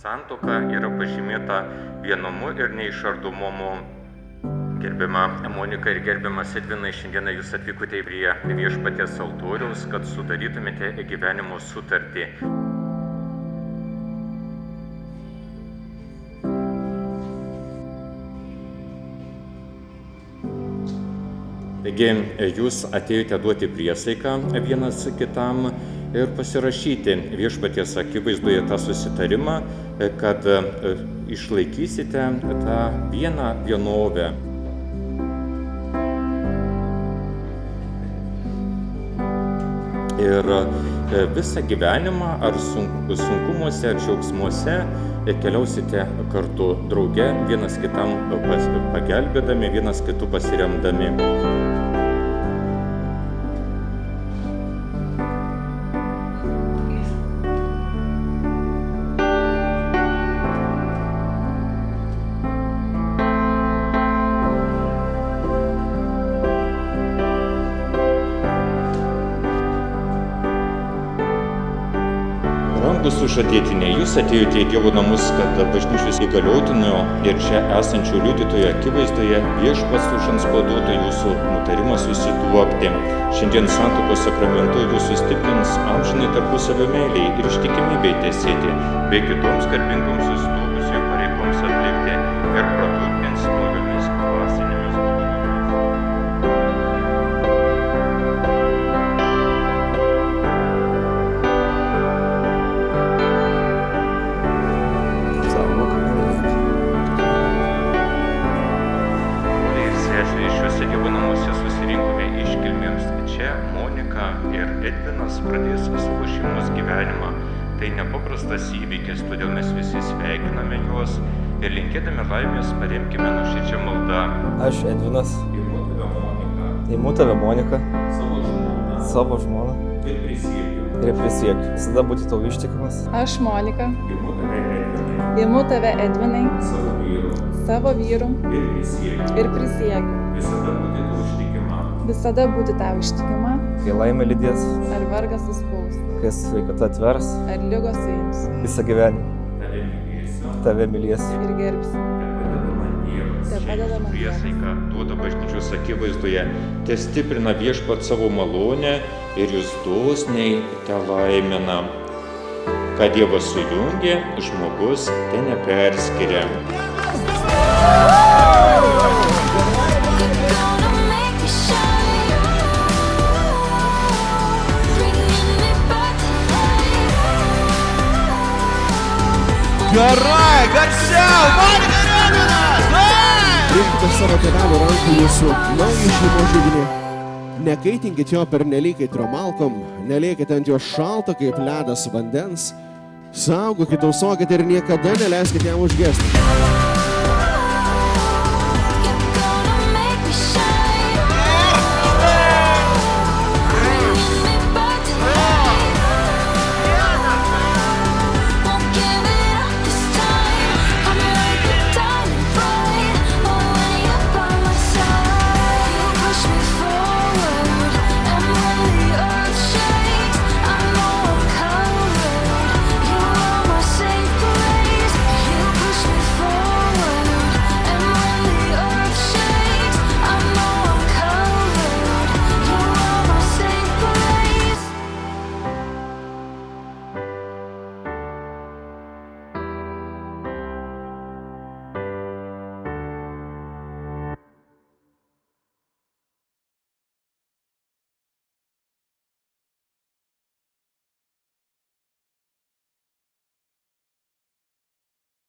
Santuoka yra pažymėta vienumu ir neišardomumu. Gerbiama Monika ir gerbiamas Edvinai, šiandieną jūs atvykote prie viešpaties altoriaus, kad sudarytumėte gyvenimo sutartį. Taigi, jūs atėjote duoti priesaiką vienas kitam ir pasirašyti viešpaties akivaizdoje tą susitarimą, kad išlaikysite tą vieną vienovę. Ir visą gyvenimą, ar sunkumuose, ar džiaugsmuose keliausite kartu drauge, vienas kitam pagelbėdami, vienas kitų pasiremdami. Sužadėtinė, jūs atėjote į Dievo namus, kad bažnyčios įgaliotinio ir čia esančių liudytojų akivaizdoje viešpats užantspauduotų jūsų nutarimą susituokti. Šiandien santuokos sakramentu jūs sustiprins amžinai tarpusavio meilei ir ištikimybei tesėti, bei kitoms garbingoms susituokusiųjų pareigoms atlikti ir praturtins naujomis dvasinėmis dovanomis. Edvinas pradės savo šeimos gyvenimą. Tai nepaprastas įvykis, todėl mes visi sveikiname juos ir linkėdami laimės paremkime nuoširdžia malda. Aš Edvinas. Imu tave Monika. Savo žmoną. Ir prisiekiu. Visada būti tau ištikimas. Aš Monika. Imu tave Edvinai. Savo vyru. Ir prisiekiu. Visada būti tau ištikima. Kai laimė lydės, ar vargas suspaus, kai sveikata atvers, ar ligos suims, visą gyvenimą tave mylėsiu ir gerbsiu. Tepadeda man priesaika duoda bažnyčios akivaizdoje, te stiprina viešpat savo malonę ir jūs dosniai te laimina. Ką Dievas sujungė, žmogus te neperskiria. Gerai, garsiau! Monika ir Edvinas! Priimkite savo tėvelių rankų jūsų naują šeimos židinį. Nekaitinkite jo pernelyg aitrio malkom, neliekite ant jo šalto kaip ledas vandens, saugokite, tausokite ir niekada neleiskite jam užgesti.